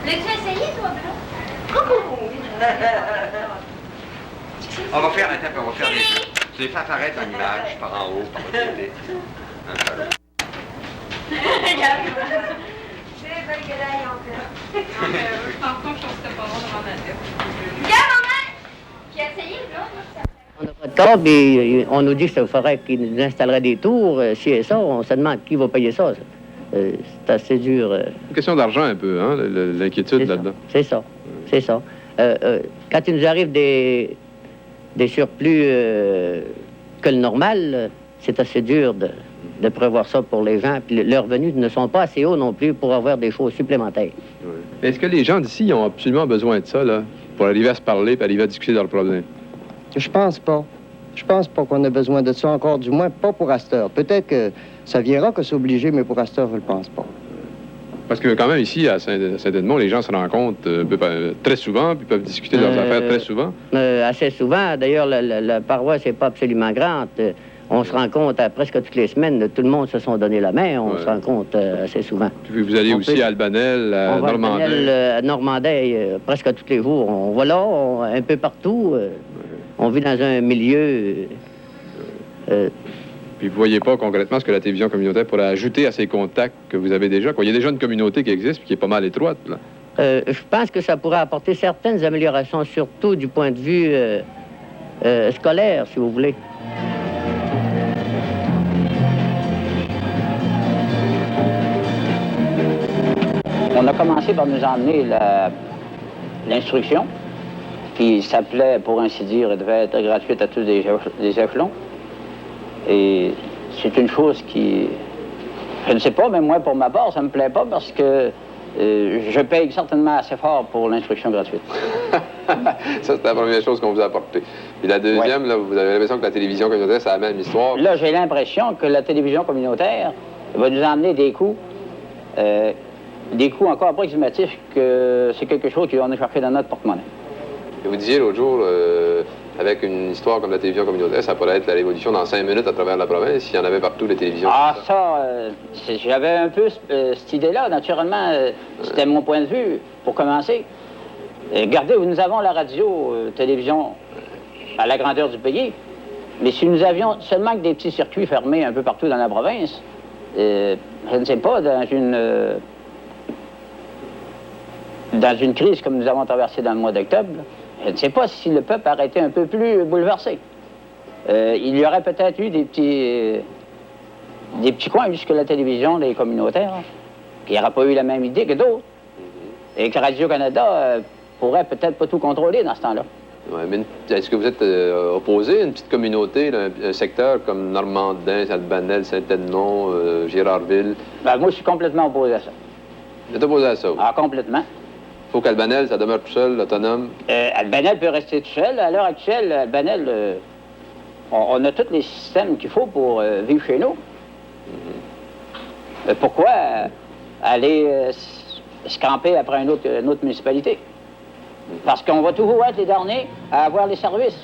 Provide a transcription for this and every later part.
L'as-tu essayé, toi, Blanc? On va faire un on va faire des jeux. Je les fais apparaître en image par en haut, par le côté. C'est belle gueulaille, en fait. Je pense pas que je serais pas bon devant la tête. Regarde, maman! Qui a essayé, Blanc? On n'a pas de tort, puis on nous dit qu'il faudrait qu'ils nous installeraient des tours, ci et ça. On se demande qui va payer ça. C'est assez dur. Une question d'argent un peu, hein, l'inquiétude là-dedans. C'est ça, c'est ça. Quand il nous arrive des surplus que le normal, c'est assez dur de prévoir ça pour les gens. Puis leurs revenus ne sont pas assez hauts non plus pour avoir des choses supplémentaires. Ouais. Est-ce que les gens d'ici ont absolument besoin de ça, là, pour arriver à se parler et arriver à discuter de leurs problèmes? Je pense pas. Je pense pas qu'on a besoin de ça encore, du moins pas pour Astor. Peut-être que ça viendra que c'est obligé, mais pour Astor, je le pense pas. Parce que quand même, ici, à Saint-Edmond, les gens se rencontrent très souvent, puis peuvent discuter de leurs affaires très souvent. Assez souvent. D'ailleurs, la paroisse n'est pas absolument grande. On se rencontre presque toutes les semaines. Tout le monde se sont donné la main. On se rencontre assez souvent. Puis vous allez aussi à Albanel, à Normandin. À Normandin, presque tous les jours. On va là, un peu partout. On vit dans un milieu... Puis vous ne voyez pas concrètement ce que la télévision communautaire pourrait ajouter à ces contacts que vous avez déjà, quoi. Il y a déjà une communauté qui existe et qui est pas mal étroite, là. Je pense que ça pourrait apporter certaines améliorations, surtout du point de vue scolaire, si vous voulez. On a commencé par nous emmener l'instruction, qui s'appelait, pour ainsi dire, elle devait être gratuite à tous les échelons. Et c'est une chose qui... Je ne sais pas, mais moi, pour ma part, ça me plaît pas parce que je paye certainement assez fort pour l'instruction gratuite. Ça, c'est la première chose qu'on vous a apportée. Puis la deuxième, là, vous avez l'impression que la télévision communautaire, c'est la même histoire. Là, j'ai l'impression que la télévision communautaire va nous emmener des coûts encore approximatifs, que c'est quelque chose qui va nous chercher dans notre porte-monnaie. Et vous disiez l'autre jour, avec une histoire comme la télévision communautaire, ça pourrait être la révolution dans 5 minutes à travers la province, s'il y en avait partout les télévisions. Ah, j'avais un peu cette idée-là, naturellement. C'était mon point de vue, pour commencer. Regardez, nous avons la radio, télévision à la grandeur du pays, mais si nous avions seulement que des petits circuits fermés un peu partout dans la province, je ne sais pas, dans une crise comme nous avons traversé dans le mois d'octobre, je ne sais pas si le peuple aurait été un peu plus bouleversé. Il y aurait peut-être eu des petits coins jusque la télévision, les communautaires, qui n'auraient pas eu la même idée que d'autres. Et que Radio-Canada pourrait peut-être pas tout contrôler dans ce temps-là. Ouais, mais est-ce que vous êtes opposé à une petite communauté, là, un secteur comme Normandin, Albanel, Saint-Edmond, Girardville? Ben, moi, je suis complètement opposé à ça. Vous êtes opposé à ça? Oui. Ah, complètement. Il faut qu'Albanel, ça demeure tout seul, autonome? Albanel peut rester tout seul. À l'heure actuelle, Albanel, on a tous les systèmes qu'il faut pour vivre chez nous. Pourquoi aller se camper après une autre municipalité? Parce qu'on va toujours être les derniers à avoir les services.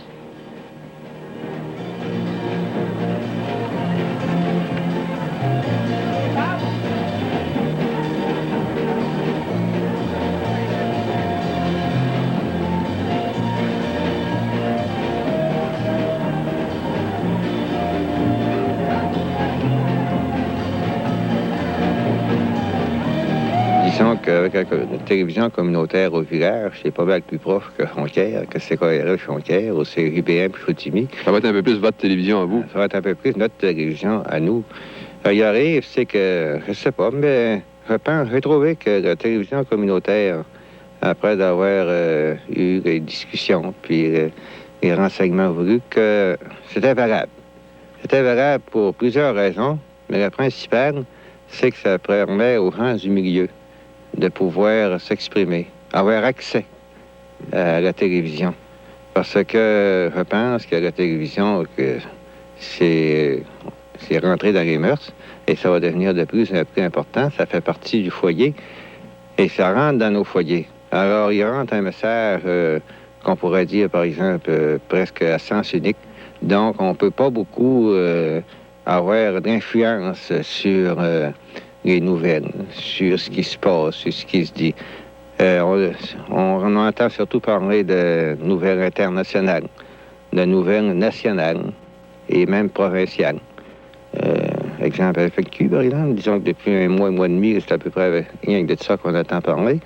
Disons qu'avec la télévision communautaire au village, c'est pas mal plus proche que Frontière, que CKRH Frontière, ou CJBM Chicoutimi. Ça va être un peu plus votre télévision à vous? Ça va être un peu plus notre télévision à nous. Il y arrive, c'est que, je sais pas, mais j'ai trouvé que la télévision communautaire, après d'avoir eu les discussions, puis les renseignements voulus, que c'était valable. C'était valable pour plusieurs raisons, mais la principale, c'est que ça permet aux gens du milieu de pouvoir s'exprimer, avoir accès à la télévision. Parce que je pense que la télévision, c'est rentré dans les mœurs et ça va devenir de plus en plus important. Ça fait partie du foyer et ça rentre dans nos foyers. Alors, il rentre un message qu'on pourrait dire, par exemple, presque à sens unique. Donc, on ne peut pas beaucoup avoir d'influence sur les nouvelles, sur ce qui se passe, sur ce qui se dit. On entend surtout parler de nouvelles internationales, de nouvelles nationales et même provinciales. Exemple avec le FQ, par exemple, disons que depuis un mois et demi, c'est à peu près rien que de ça qu'on entend parler.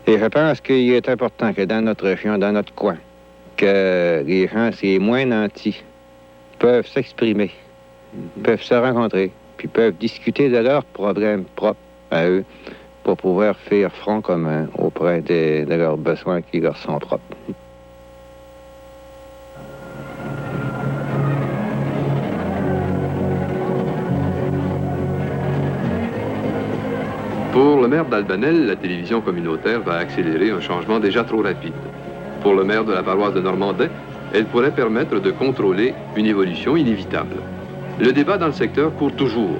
Et je pense qu'il est important que dans notre région, dans notre coin, que les gens, c'est moins nantis, peuvent s'exprimer, peuvent se rencontrer, puis peuvent discuter de leurs problèmes propres à eux pour pouvoir faire front commun auprès de leurs besoins qui leur sont propres. Pour le maire d'Albanel, la télévision communautaire va accélérer un changement déjà trop rapide. Pour le maire de la paroisse de Normandin, elle pourrait permettre de contrôler une évolution inévitable. Le débat dans le secteur court toujours,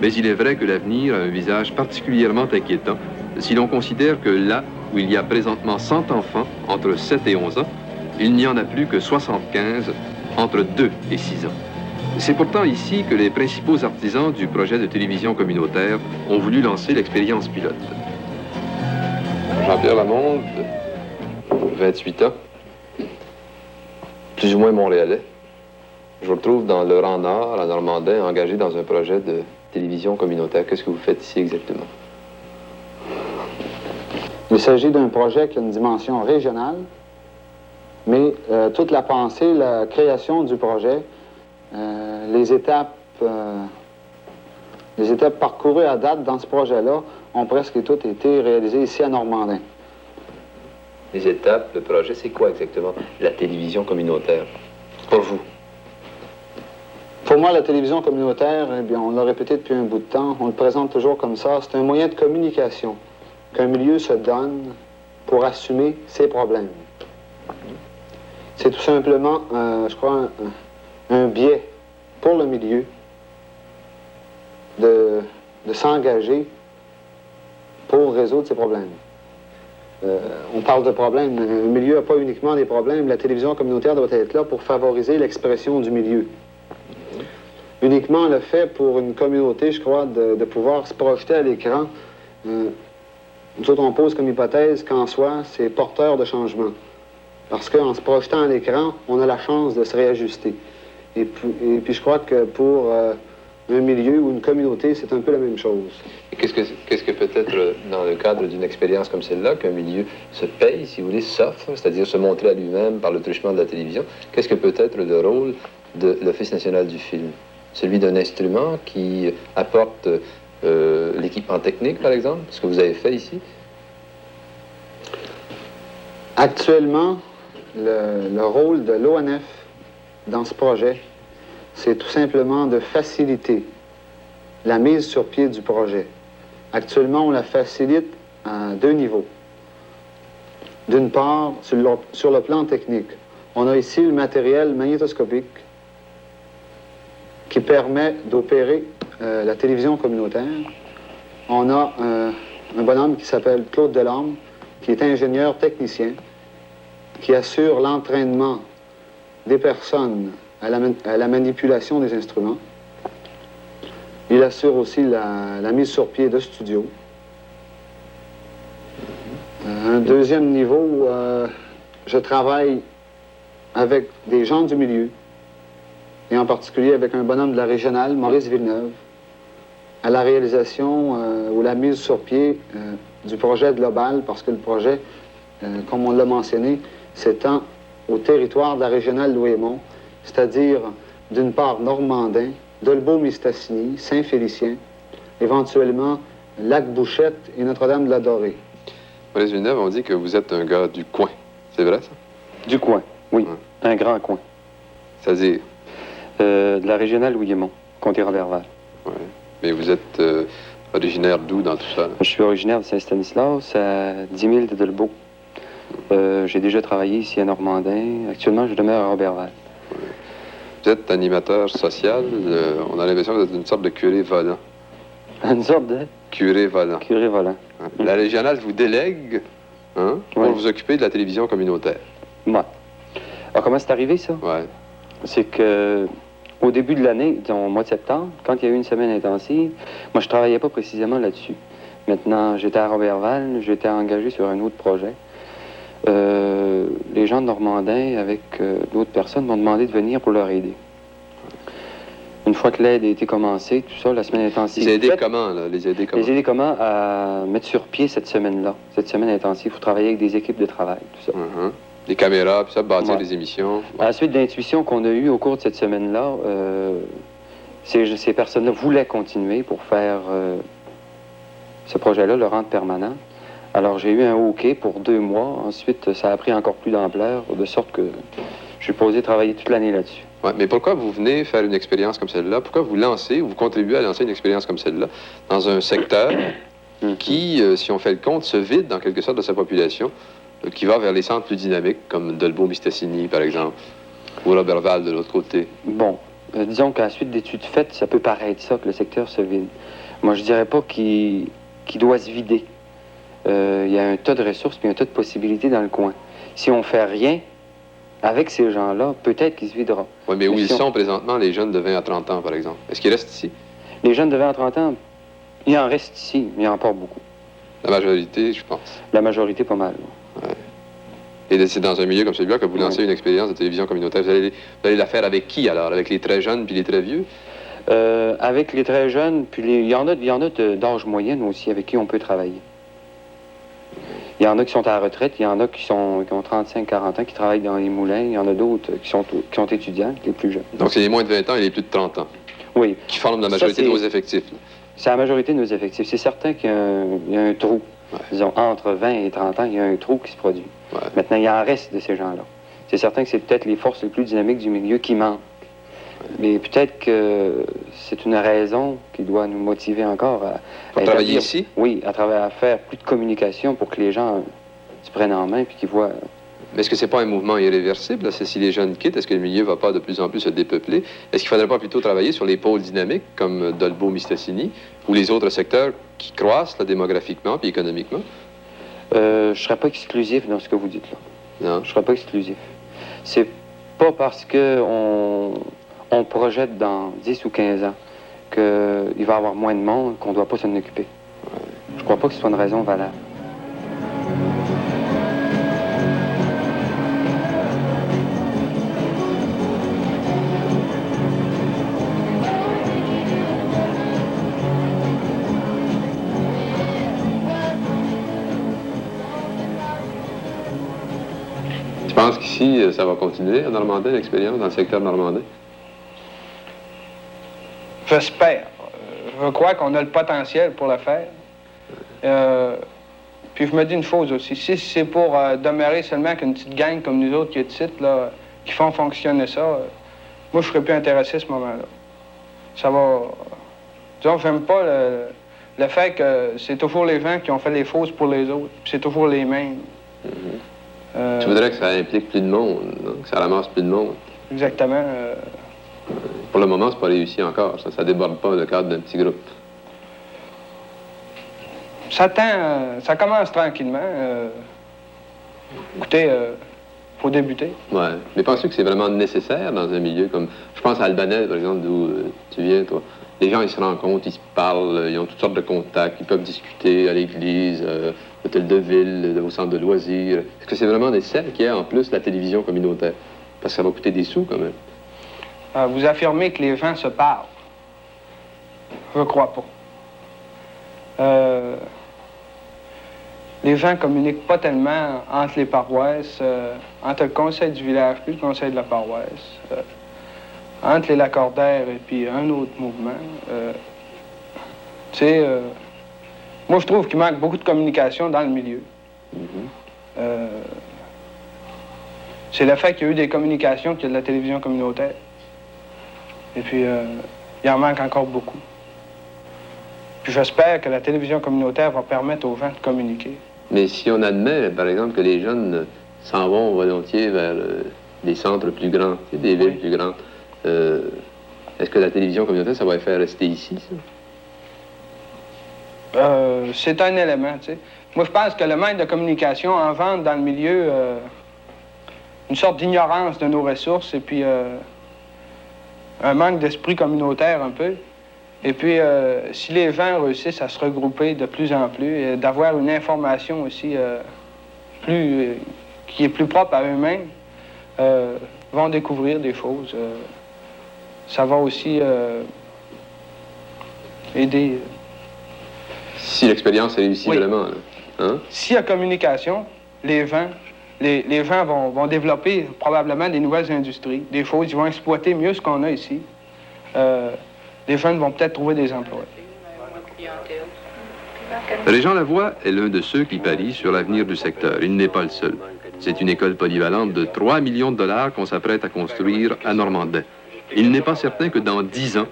mais il est vrai que l'avenir a un visage particulièrement inquiétant si l'on considère que là où il y a présentement 100 enfants entre 7 et 11 ans, il n'y en a plus que 75 entre 2 et 6 ans. C'est pourtant ici que les principaux artisans du projet de télévision communautaire ont voulu lancer l'expérience pilote. Jean-Pierre Lamonde, 28 ans, plus ou moins montréalais. Je vous retrouve dans le Rang Nord, à Normandin, engagé dans un projet de télévision communautaire. Qu'est-ce que vous faites ici exactement? Il s'agit d'un projet qui a une dimension régionale, mais toute la pensée, la création du projet, les étapes parcourues à date dans ce projet-là ont presque toutes été réalisées ici à Normandin. Les étapes, le projet, c'est quoi exactement la télévision communautaire pour vous? Pour moi, la télévision communautaire, eh bien, on l'a répété depuis un bout de temps, on le présente toujours comme ça, c'est un moyen de communication qu'un milieu se donne pour assumer ses problèmes. C'est tout simplement, je crois, un biais pour le milieu de s'engager pour résoudre ses problèmes. On parle de problèmes, un milieu n'a pas uniquement des problèmes, la télévision communautaire doit être là pour favoriser l'expression du milieu. Uniquement le fait pour une communauté, je crois, de pouvoir se projeter à l'écran, nous autres on pose comme hypothèse qu'en soi, c'est porteur de changement. Parce qu'en se projetant à l'écran, on a la chance de se réajuster. Et puis je crois que pour un milieu ou une communauté, c'est un peu la même chose. Et qu'est-ce que peut-être dans le cadre d'une expérience comme celle-là, qu'un milieu se paye, si vous voulez, s'offre, c'est-à-dire se montrer à lui-même par le truchement de la télévision, qu'est-ce que peut être le rôle de l'Office national du film? Celui d'un instrument qui apporte l'équipement technique, par exemple, ce que vous avez fait ici? Actuellement, le rôle de l'ONF dans ce projet, c'est tout simplement de faciliter la mise sur pied du projet. Actuellement, on la facilite à deux niveaux. D'une part, sur le plan technique, on a ici le matériel magnétoscopique qui permet d'opérer la télévision communautaire. On a un bonhomme qui s'appelle Claude Delorme, qui est ingénieur technicien, qui assure l'entraînement des personnes à la manipulation des instruments. Il assure aussi la mise sur pied de studios. Un deuxième niveau, je travaille avec des gens du milieu, et en particulier avec un bonhomme de la régionale, Maurice Villeneuve, à la réalisation ou la mise sur pied du projet global, parce que le projet, comme on l'a mentionné, s'étend au territoire de la régionale Louis-Aymon, c'est-à-dire d'une part Normandin, Dolbeau-Mistassini, Saint-Félicien, éventuellement Lac-Bouchette et Notre-Dame-de-la-Dorée. Maurice Villeneuve, on dit que vous êtes un gars du coin. C'est vrai, ça? Du coin, oui. Un grand coin. C'est-à-dire? De la régionale Louis-Aymon, Comté-Roberval. Oui. Mais vous êtes originaire d'où dans tout ça? Là? Je suis originaire de Saint-Stanislas, à 10 000 de Dolbeau. J'ai déjà travaillé ici à Normandin. Actuellement, je demeure à Roberval. Oui. Vous êtes animateur social. On a l'impression que vous êtes une sorte de curé volant. Une sorte de? Curé volant. Curé volant. Hein? La régionale vous délègue pour vous occuper de la télévision communautaire. Ouais. Alors, comment c'est arrivé, ça? Ouais. C'est que Au début de l'année, disons, au mois de septembre, quand il y a eu une semaine intensive, moi, je ne travaillais pas précisément là-dessus. Maintenant, j'étais à Robertval, j'étais engagé sur un autre projet. Les gens de Normandin, avec d'autres personnes, m'ont demandé de venir pour leur aider. Une fois que l'aide a été commencée, tout ça, la semaine intensive... Les aider comment, là? Les aider comment? Les aider comment à mettre sur pied cette semaine-là, cette semaine intensive. Il faut travailler avec des équipes de travail, tout ça. Des caméras, puis ça, bâtir Ouais. des émissions. À la suite de l'intuition qu'on a eue au cours de cette semaine-là, ces personnes-là voulaient continuer pour faire ce projet-là, le rendre permanent. Alors, j'ai eu un OK pour 2 mois. Ensuite, ça a pris encore plus d'ampleur, de sorte que je suis posé travailler toute l'année là-dessus. Ouais, mais pourquoi vous venez faire une expérience comme celle-là? Pourquoi vous lancez, ou vous contribuez à lancer une expérience comme celle-là dans un secteur qui, si on fait le compte, se vide dans quelque sorte de sa population, qui va vers les centres plus dynamiques, comme Dolbeau-Mistassini, par exemple, ou Robertval de l'autre côté? Bon, disons qu'à la suite d'études faites, ça peut paraître ça, que le secteur se vide. Moi, je dirais pas qu'il doit se vider. Il y a un tas de ressources puis un tas de possibilités dans le coin. Si on fait rien avec ces gens-là, peut-être qu'il se videra. Oui, mais où si ils sont présentement, les jeunes de 20 à 30 ans, par exemple? Est-ce qu'ils restent ici? Les jeunes de 20 à 30 ans, il en reste ici, mais il n'y en a pas beaucoup. La majorité, je pense. La majorité, pas mal. Ouais. Et c'est dans un milieu comme celui-là que vous lancez une expérience de télévision communautaire. Vous allez la faire avec qui, alors? Avec les très jeunes puis les très vieux? Avec les très jeunes, puis il y en a d'âge moyenne aussi avec qui on peut travailler. Il y en a qui sont à la retraite, il y en a qui ont 35-40 ans, qui travaillent dans les moulins, il y en a d'autres qui sont étudiants, les plus jeunes. Donc c'est les moins de 20 ans et les plus de 30 ans? Oui. Qui forment la majorité de vos effectifs? C'est la majorité de nos effectifs. C'est certain qu'il y a un trou. Ouais. Disons, entre 20 et 30 ans, il y a un trou qui se produit. Ouais. Maintenant, il y en reste de ces gens-là. C'est certain que c'est peut-être les forces les plus dynamiques du milieu qui manquent. Mais peut-être que c'est une raison qui doit nous motiver encore à travailler ici? Oui, à faire plus de communication pour que les gens se prennent en main puis qu'ils voient... Mais est-ce que c'est pas un mouvement irréversible? Là? Si les jeunes quittent, est-ce que le milieu va pas de plus en plus se dépeupler? Est-ce qu'il faudrait pas plutôt travailler sur les pôles dynamiques comme Dolbeau-Mistassini ou les autres secteurs qui croissent là, démographiquement puis économiquement? Je serais pas exclusif dans ce que vous dites là. Non? Je serais pas exclusif. C'est pas parce que on projette dans 10 ou 15 ans qu'il va y avoir moins de monde qu'on ne doit pas s'en occuper. Je crois pas que ce soit une raison valable. Tu penses qu'ici, ça va continuer à Normandin, l'expérience dans le secteur normandin? J'espère. Je crois qu'on a le potentiel pour le faire. Puis je me dis une chose aussi. Si c'est pour demeurer seulement qu'une petite gang comme nous autres qui est ici, là, qui font fonctionner ça, moi, je serais plus intéressé à ce moment-là. Ça va... Disons, j'aime pas le fait que c'est toujours les gens qui ont fait les fausses pour les autres. Puis c'est toujours les mêmes. Tu voudrais que ça implique plus de monde, non? Que ça ramasse plus de monde? Exactement. Pour le moment, c'est pas réussi encore. Ça déborde pas le cadre d'un petit groupe. Ça commence tranquillement. Écoutez, faut débuter. Ouais. Mais penses-tu que c'est vraiment nécessaire dans un milieu comme... Je pense à Albanais, par exemple, d'où tu viens, toi. Les gens, ils se rencontrent, ils se parlent, ils ont toutes sortes de contacts, ils peuvent discuter à l'église, l'hôtel de ville, au centre de loisirs. Est-ce que c'est vraiment nécessaire qu'il y ait en plus la télévision communautaire? Parce que ça va coûter des sous, quand même. Vous affirmez que les gens se parlent. Je crois pas. Les gens communiquent pas tellement entre les paroisses, entre le conseil du village puis le conseil de la paroisse, entre les lacordaires et puis un autre mouvement. Tu sais, moi je trouve qu'il manque beaucoup de communication dans le milieu. C'est le fait qu'il y a eu des communications qu'il y a de la télévision communautaire. Et puis, il en manque encore beaucoup. Puis j'espère que la télévision communautaire va permettre aux gens de communiquer. Mais si on admet, par exemple, que les jeunes s'en vont volontiers vers des centres plus grands, des villes plus grandes, est-ce que la télévision communautaire, ça va les faire rester ici, ça? C'est un élément, tu sais. Moi, je pense que le manque de communication invente dans le milieu une sorte d'ignorance de nos ressources et puis un manque d'esprit communautaire un peu. Et puis, si les gens réussissent à se regrouper de plus en plus, et d'avoir une information aussi qui est plus propre à eux-mêmes, vont découvrir des choses. Ça va aussi aider. Si l'expérience est réussie vraiment, là. Hein? S'il y a communication, les gens vont développer probablement des nouvelles industries, des choses, ils vont exploiter mieux ce qu'on a ici. Les jeunes vont peut-être trouver des emplois. Régent Lavoie est l'un de ceux qui parient sur l'avenir du secteur. Il n'est pas le seul. C'est une école polyvalente de 3 millions de dollars qu'on s'apprête à construire à Normandin. Il n'est pas certain que dans 10 ans,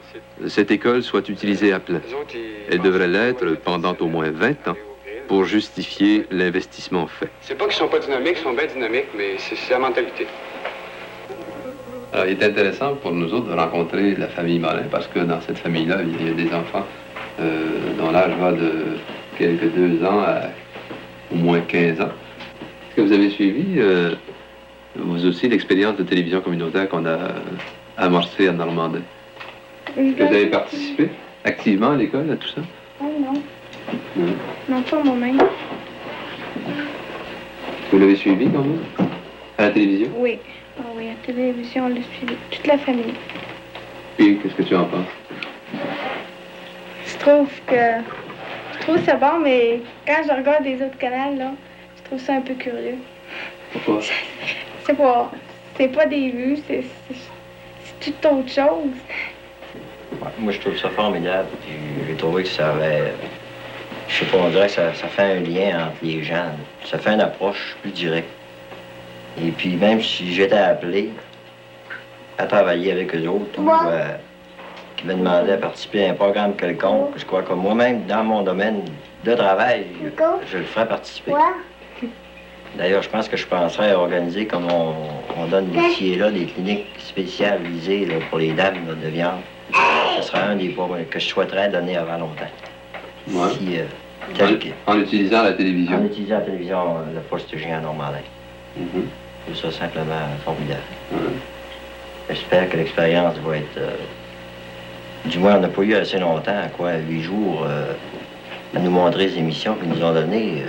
cette école soit utilisée à plein. Elle devrait l'être pendant au moins 20 ans pour justifier l'investissement fait. C'est pas qu'ils sont pas dynamiques, ils sont bien dynamiques, mais c'est la mentalité. Alors, il est intéressant pour nous autres de rencontrer la famille Morin parce que dans cette famille-là, il y a des enfants dont l'âge va de quelques 2 ans à au moins 15 ans. Est-ce que vous avez suivi, vous aussi, l'expérience de télévision communautaire qu'on a amorcée à Normandin? Est-ce que vous avez participé activement à l'école, à tout ça? Oh non. Non. Non, pas moi-même. Vous l'avez suivi quand même? À la télévision? Oui. Ah oui, à la télévision, on l'a suivi. Toute la famille. Puis, qu'est-ce que tu en penses? Je trouve ça bon, mais quand je regarde les autres canaux, là, je trouve ça un peu curieux. Pourquoi? C'est pas des vues, c'est tout autre chose. Ouais, moi, je trouve ça formidable. Puis j'ai trouvé que ça avait... Je sais pas, on dirait que ça fait un lien entre les gens. Ça fait une approche plus directe. Et puis même si j'étais appelé à travailler avec eux autres ou qui me demandaient à participer à un programme quelconque, je crois que moi-même, dans mon domaine de travail, je le ferais participer. D'ailleurs, je pense que je penserais à organiser, comme on donne ici et là, des cliniques spécialisées là, pour les dames là, de viande. Ce serait un des points que je souhaiterais donner avant longtemps. Ouais. Si, en utilisant la télévision. En utilisant la télévision, le poste géant Normandin. Je trouve ça simplement formidable. J'espère que l'expérience va être... du moins, on n'a pas eu assez longtemps, 8 jours, à nous montrer les émissions qu'ils nous ont données,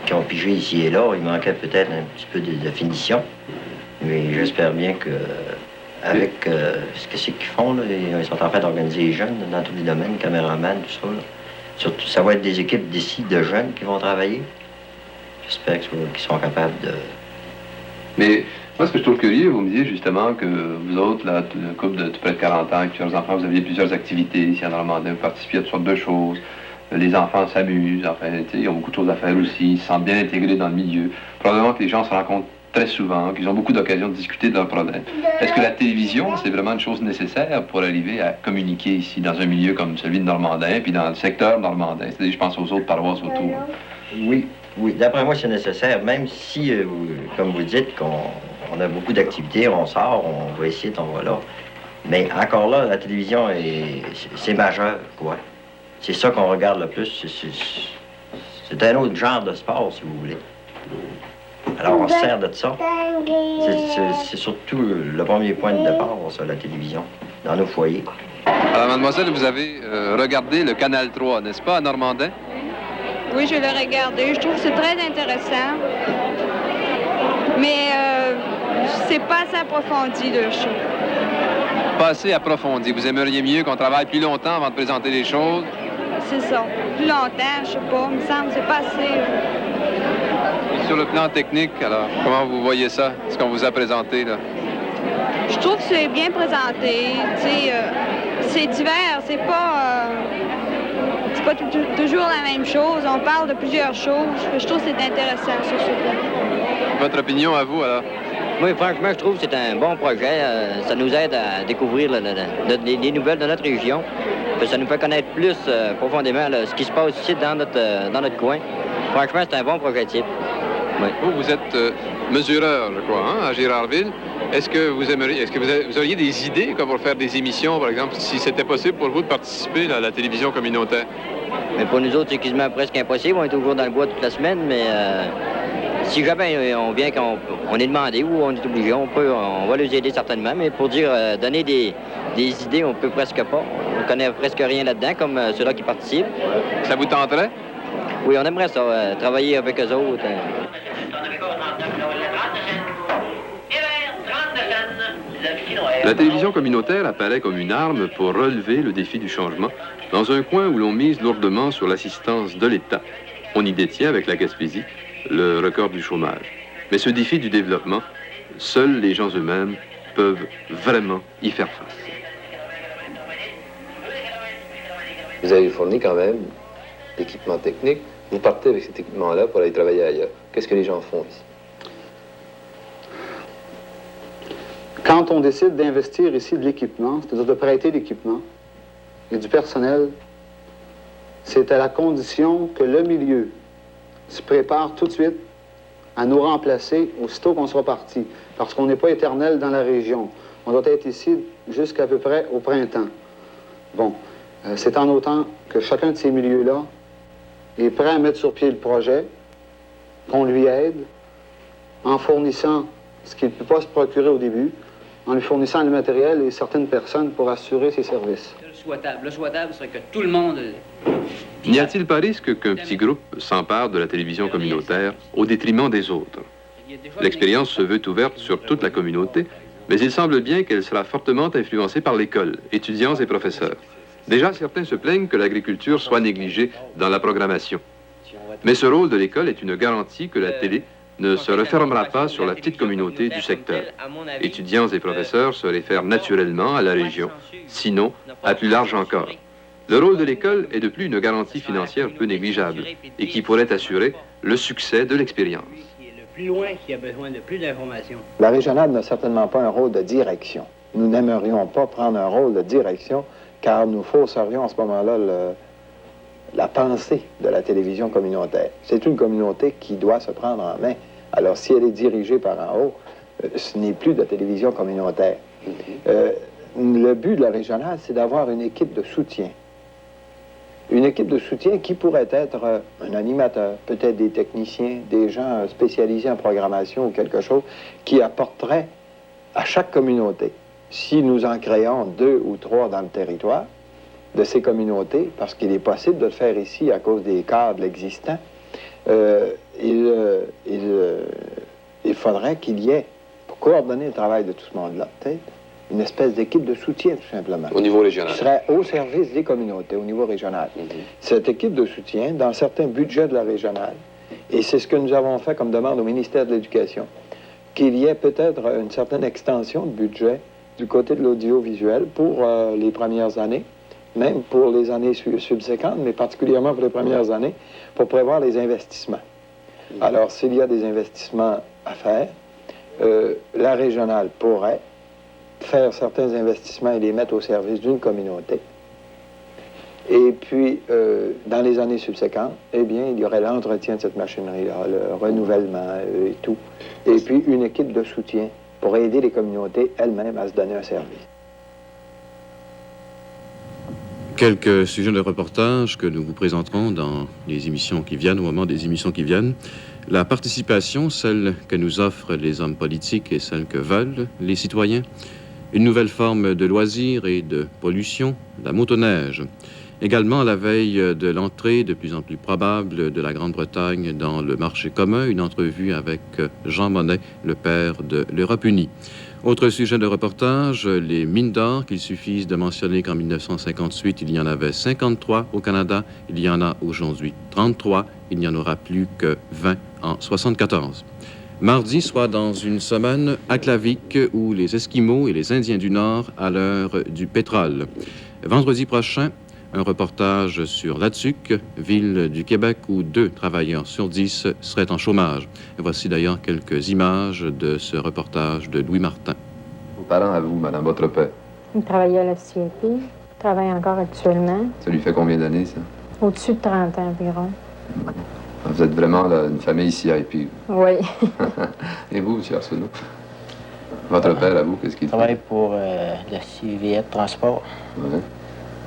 qui ont pigé ici et là. Il manquait peut-être un petit peu de finition. Mais j'espère bien que avec ce que c'est qu'ils font, là, ils sont en train d'organiser les jeunes dans tous les domaines, caméramans, tout ça. Là. Surtout, ça va être des équipes d'ici de jeunes qui vont travailler. J'espère qu'ils sont capables de... Mais moi, ce que je trouve curieux, vous me disiez justement que vous autres, là, un couple de près de 40 ans, avec plusieurs enfants, vous aviez plusieurs activités ici à Normandin, vous participiez à toutes sortes de choses. Les enfants s'amusent, enfin, ils ont beaucoup de choses à faire aussi, ils se sentent bien intégrés dans le milieu. Probablement que les gens se rencontrent très souvent, qu'ils ont beaucoup d'occasions de discuter de leurs problèmes. Est-ce que la télévision, c'est vraiment une chose nécessaire pour arriver à communiquer ici, dans un milieu comme celui de Normandin, puis dans le secteur Normandin? C'est-à-dire, je pense aux autres paroisses autour. Oui, d'après moi, c'est nécessaire, même si, comme vous dites, qu'on a beaucoup d'activités, on sort, on va ici, on va là. Mais encore là, la télévision, c'est majeur, quoi. C'est ça qu'on regarde le plus. C'est un autre genre de sport, si vous voulez. Alors, on se sert de ça. C'est surtout le premier point de départ, ça, la télévision, dans nos foyers. Alors, mademoiselle, vous avez regardé le Canal 3, n'est-ce pas, à Normandin? Oui, je l'ai regardé. Je trouve que c'est très intéressant. Mais c'est pas assez approfondi, le show. Pas assez approfondi. Vous aimeriez mieux qu'on travaille plus longtemps avant de présenter les choses? C'est ça. Plus longtemps, je sais pas. Il me semble que c'est pas assez... Sur le plan technique, alors, comment vous voyez ça, ce qu'on vous a présenté, là? Je trouve que c'est bien présenté. C'est divers, c'est pas toujours la même chose. On parle de plusieurs choses. Je trouve que c'est intéressant sur ce plan. Votre opinion à vous, alors? Oui, franchement, je trouve que c'est un bon projet. Ça nous aide à découvrir les nouvelles de notre région. Ça nous fait connaître plus profondément ce qui se passe ici dans notre coin. Franchement, c'est un bon projet type. Oui. Vous êtes mesureur, je crois, à Girardville. Est-ce que vous auriez des idées pour faire des émissions, par exemple, si c'était possible pour vous de participer à la télévision communautaire? Mais pour nous autres, c'est quasiment presque impossible. On est toujours dans le bois toute la semaine, mais si jamais on vient qu'on est demandé ou on est obligé, on va les aider certainement, mais pour dire, donner des idées, on peut presque pas. On connaît presque rien là-dedans, comme ceux-là qui participent. Ça vous tenterait? Oui, on aimerait ça, travailler avec eux autres. La télévision communautaire apparaît comme une arme pour relever le défi du changement dans un coin où l'on mise lourdement sur l'assistance de l'État. On y détient, avec la Gaspésie, le record du chômage. Mais ce défi du développement, seuls les gens eux-mêmes peuvent vraiment y faire face. Vous avez fourni quand même l'équipement technique. Vous partez avec cet équipement-là pour aller travailler ailleurs. Qu'est-ce que les gens font ici? Quand on décide d'investir ici de l'équipement, c'est-à-dire de prêter l'équipement et du personnel, c'est à la condition que le milieu se prépare tout de suite à nous remplacer aussitôt qu'on sera parti, parce qu'on n'est pas éternel dans la région. On doit être ici jusqu'à peu près au printemps. Bon, c'est en autant que chacun de ces milieux-là est prêt à mettre sur pied le projet, qu'on lui aide en fournissant ce qu'il ne peut pas se procurer au début, en lui fournissant le matériel et certaines personnes pour assurer ses services. Le souhaitable serait que tout le monde... N'y a-t-il pas risque qu'un petit groupe s'empare de la télévision communautaire au détriment des autres? L'expérience se veut ouverte sur toute la communauté, mais il semble bien qu'elle sera fortement influencée par l'école, étudiants et professeurs. Déjà, certains se plaignent que l'agriculture soit négligée dans la programmation. Mais ce rôle de l'école est une garantie que la télé ne se refermera pas sur la petite communauté du secteur. Étudiants et professeurs se réfèrent naturellement à la région, sinon à plus large encore. Le rôle de l'école est de plus une garantie financière peu négligeable et qui pourrait assurer le succès de l'expérience. Plus loin, qui a besoin de plus d'informations. La régionale n'a certainement pas un rôle de direction. Nous n'aimerions pas prendre un rôle de direction car nous fausserions à ce moment-là la pensée de la télévision communautaire. C'est une communauté qui doit se prendre en main. Alors, si elle est dirigée par en haut, ce n'est plus de télévision communautaire. Le but de la régionale, c'est d'avoir une équipe de soutien. Une équipe de soutien qui pourrait être un animateur, peut-être des techniciens, des gens spécialisés en programmation ou quelque chose, qui apporterait à chaque communauté. Si nous en créons 2 ou 3 dans le territoire, de ces communautés, parce qu'il est possible de le faire ici à cause des cadres existants, il faudrait qu'il y ait, pour coordonner le travail de tout ce monde-là, peut-être, une espèce d'équipe de soutien, tout simplement. Au niveau régional. Qui serait au service des communautés, au niveau régional. Cette équipe de soutien, dans certains budgets de la régionale, et c'est ce que nous avons fait comme demande au ministère de l'Éducation, qu'il y ait peut-être une certaine extension de budget du côté de l'audiovisuel pour les premières années, même pour les années subséquentes, mais particulièrement pour les premières années, pour prévoir les investissements. Alors, s'il y a des investissements à faire, la régionale pourrait faire certains investissements et les mettre au service d'une communauté. Et puis, dans les années subséquentes, eh bien, il y aurait l'entretien de cette machinerie-là, le renouvellement et tout. Et puis, une équipe de soutien pour aider les communautés elles-mêmes à se donner un service. Quelques sujets de reportage que nous vous présenterons dans les émissions qui viennent, au moment des émissions qui viennent. La participation, celle que nous offrent les hommes politiques et celle que veulent les citoyens. Une nouvelle forme de loisirs et de pollution, la motoneige. Également, à la veille de l'entrée de plus en plus probable de la Grande-Bretagne dans le marché commun, une entrevue avec Jean Monnet, le père de l'Europe unie. Autre sujet de reportage, les mines d'or, qu'il suffise de mentionner qu'en 1958, il y en avait 53 au Canada. Il y en a aujourd'hui 33. Il n'y en aura plus que 20 en 1974. Mardi, soit dans une semaine, à Clavik, où les Esquimaux et les Indiens du Nord à l'heure du pétrole. Vendredi prochain, un reportage sur Latsuc, ville du Québec où 2 travailleurs sur 10 seraient en chômage. Et voici d'ailleurs quelques images de ce reportage de Louis Martin. Vos parents à vous, madame, votre père? Il travaillait à la CIP, il travaille encore actuellement. Ça lui fait combien d'années, ça? Au-dessus de 30 ans environ. Vous êtes vraiment là, une famille CIP. Oui. Et vous, M. Arsenault? Votre père à vous, qu'est-ce qu'il fait? Il travaille pour la CIVF Transport. Ouais.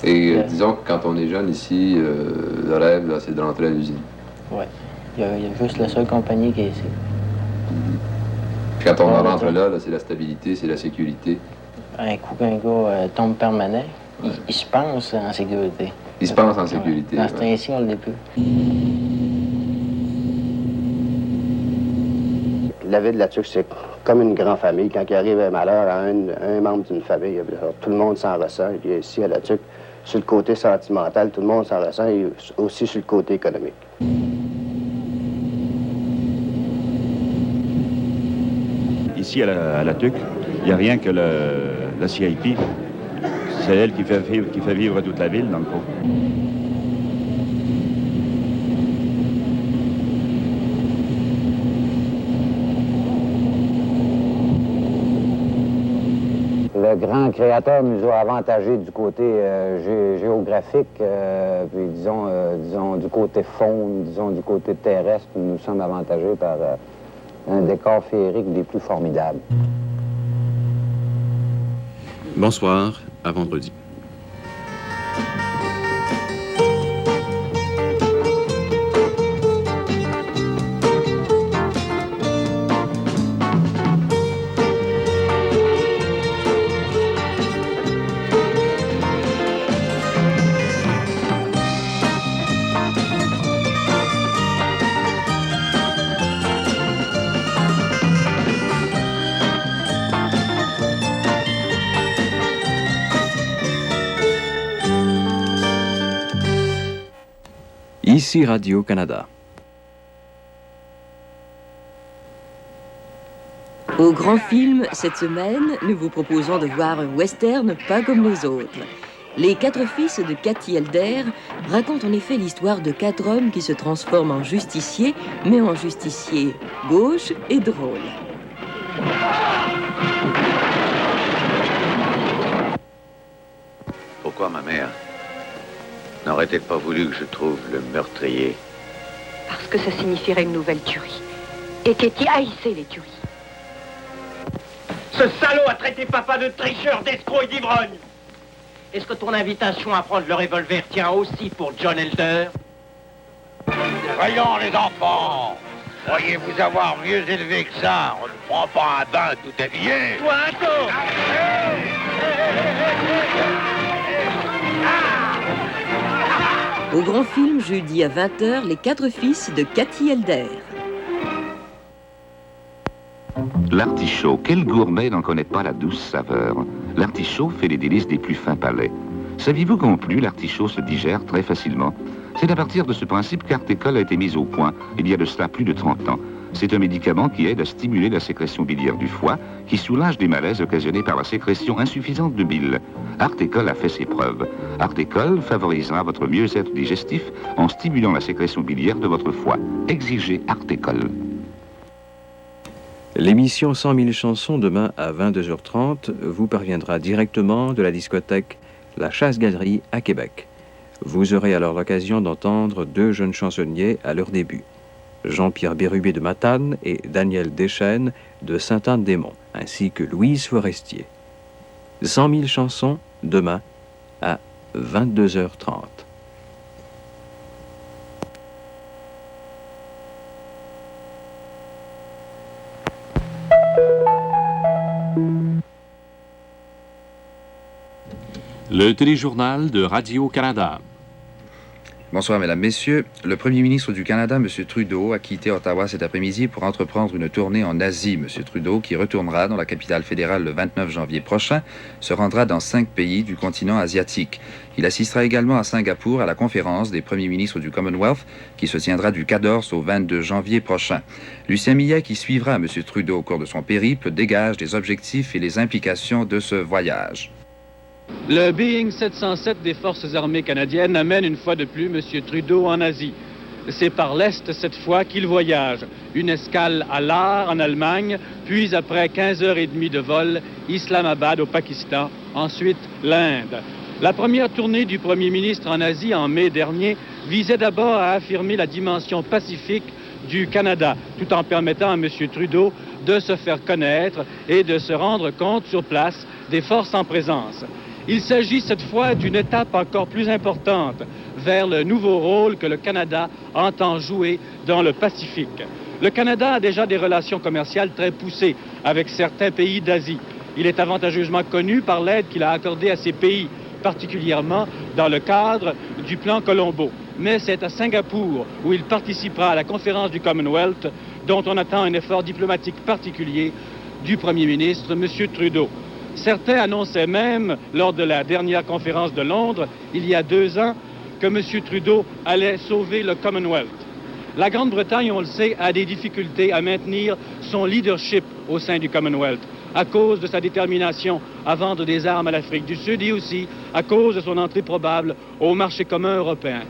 Et disons que quand on est jeune ici, le rêve, là, c'est de rentrer à l'usine. Oui. Il y a juste la seule compagnie qui est ici. Quand on rentre là, c'est la stabilité, c'est la sécurité. Un coup qu'un gars tombe permanent, il se pense en sécurité. Il se pense en sécurité. Dans ce temps-ci, on ne l'est plus. La ville de La Tuque, c'est comme une grande famille. Quand il arrive un malheur à un membre d'une famille, tout le monde s'en ressent. Et puis ici, à La Tuque, sur le côté sentimental, tout le monde s'en ressent, et aussi sur le côté économique. Ici, à la Tuque, il n'y a rien que la CIP. C'est elle qui fait vivre toute la ville, dans le fond. Le grand créateur nous a avantagés du côté géographique, puis disons du côté faune, disons du côté terrestre, nous sommes avantagés par un décor féerique des plus formidables. Bonsoir, à vendredi. Ici Radio-Canada. Au Grand Film, cette semaine, nous vous proposons de voir un western pas comme les autres. Les 4 fils de Cathy Elder racontent en effet l'histoire de 4 hommes qui se transforment en justiciers, mais en justiciers gauches et drôles. Pourquoi ma mère n'aurait-elle pas voulu que je trouve le meurtrier? Parce que ça signifierait une nouvelle tuerie. Et Katie haïssait les tueries. Ce salaud a traité papa de tricheur, d'escroc et d'ivrogne. Est-ce que ton invitation à prendre le revolver tient aussi pour John Elder? Voyons les enfants, croyez-vous avoir mieux élevé que ça? On ne prend pas un bain tout habillé. Toi, Anto! Au Grand Film, jeudi à 20h, les 4 fils de Cathy Elder. L'artichaut, quel gourmet n'en connaît pas la douce saveur? L'artichaut fait les délices des plus fins palais. Saviez-vous qu'en plus, l'artichaut se digère très facilement? C'est à partir de ce principe qu'Artécol a été mis au point il y a de cela plus de 30 ans. C'est un médicament qui aide à stimuler la sécrétion biliaire du foie, qui soulage des malaises occasionnés par la sécrétion insuffisante de bile. Artécol a fait ses preuves. Artécol favorisera votre mieux-être digestif en stimulant la sécrétion biliaire de votre foie. Exigez Artécol. L'émission 100 000 chansons demain à 22h30 vous parviendra directement de la discothèque La Chasse-Galerie à Québec. Vous aurez alors l'occasion d'entendre 2 jeunes chansonniers à leur début. Jean-Pierre Bérubé de Matane et Daniel Deschênes de Sainte-Anne-des-Monts, ainsi que Louise Forestier. 100 000 chansons demain à 22h30. Le téléjournal de Radio-Canada. Bonsoir, mesdames, messieurs. Le premier ministre du Canada, M. Trudeau, a quitté Ottawa cet après-midi pour entreprendre une tournée en Asie. M. Trudeau, qui retournera dans la capitale fédérale le 29 janvier prochain, se rendra dans 5 pays du continent asiatique. Il assistera également à Singapour à la conférence des premiers ministres du Commonwealth, qui se tiendra du 14 au 22 janvier prochain. Lucien Millet, qui suivra M. Trudeau au cours de son périple, dégage les objectifs et les implications de ce voyage. Le Boeing 707 des Forces armées canadiennes amène une fois de plus M. Trudeau en Asie. C'est par l'Est cette fois qu'il voyage. Une escale à Lahore en Allemagne, puis après 15h30 de vol, Islamabad au Pakistan, ensuite l'Inde. La première tournée du Premier ministre en Asie en mai dernier visait d'abord à affirmer la dimension pacifique du Canada, tout en permettant à M. Trudeau de se faire connaître et de se rendre compte sur place des forces en présence. Il s'agit cette fois d'une étape encore plus importante vers le nouveau rôle que le Canada entend jouer dans le Pacifique. Le Canada a déjà des relations commerciales très poussées avec certains pays d'Asie. Il est avantageusement connu par l'aide qu'il a accordée à ces pays, particulièrement dans le cadre du plan Colombo. Mais c'est à Singapour où il participera à la conférence du Commonwealth, dont on attend un effort diplomatique particulier du Premier ministre, M. Trudeau. Certains annonçaient même, lors de la dernière conférence de Londres, il y a 2 ans, que M. Trudeau allait sauver le Commonwealth. La Grande-Bretagne, on le sait, a des difficultés à maintenir son leadership au sein du Commonwealth, à cause de sa détermination à vendre des armes à l'Afrique du Sud et aussi à cause de son entrée probable au marché commun européen.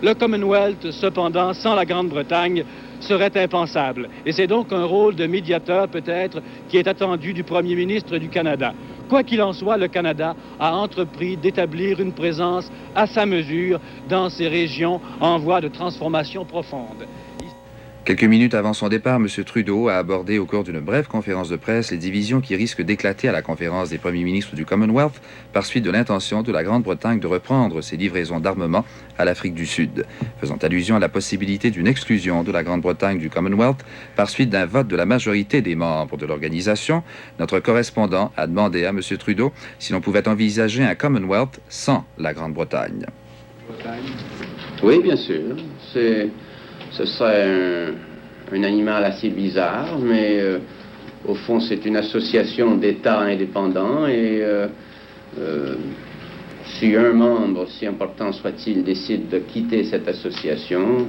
Le Commonwealth, cependant, sans la Grande-Bretagne, serait impensable. Et c'est donc un rôle de médiateur, peut-être, qui est attendu du Premier ministre du Canada. Quoi qu'il en soit, le Canada a entrepris d'établir une présence à sa mesure dans ces régions en voie de transformation profonde. Quelques minutes avant son départ, M. Trudeau a abordé au cours d'une brève conférence de presse les divisions qui risquent d'éclater à la conférence des premiers ministres du Commonwealth par suite de l'intention de la Grande-Bretagne de reprendre ses livraisons d'armement à l'Afrique du Sud, faisant allusion à la possibilité d'une exclusion de la Grande-Bretagne du Commonwealth par suite d'un vote de la majorité des membres de l'organisation. Notre correspondant a demandé à M. Trudeau si l'on pouvait envisager un Commonwealth sans la Grande-Bretagne. Oui, bien sûr. Ce serait un animal assez bizarre, mais au fond, c'est une association d'États indépendants et si un membre, si important soit-il, décide de quitter cette association,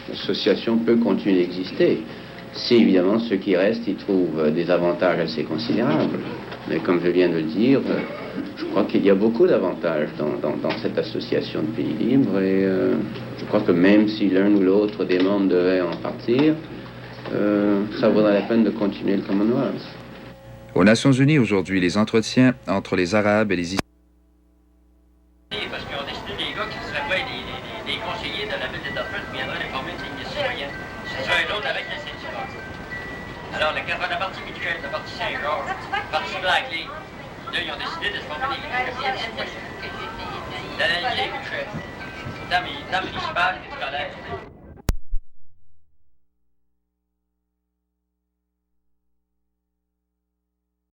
l'association peut continuer d'exister. Si, évidemment, ceux qui restent y trouvent des avantages assez considérables. Mais comme je viens de le dire, je crois qu'il y a beaucoup d'avantages dans cette association de pays libres et je crois que même si l'un ou l'autre des membres devait en partir, ça vaudrait la peine de continuer le Commonwealth. Aux Nations Unies, aujourd'hui, les entretiens entre les Arabes et les Parce qu'ils ont décidé des gars qui seraient pas des conseillers de la ville de Dartmouth viendraient les former des citoyens. C'est ça, un autre avec les syndicats. Alors, la partie mutuelle, la partie Saint-Georges, la partie Blackley, là, ils ont décidé de se former des citoyens.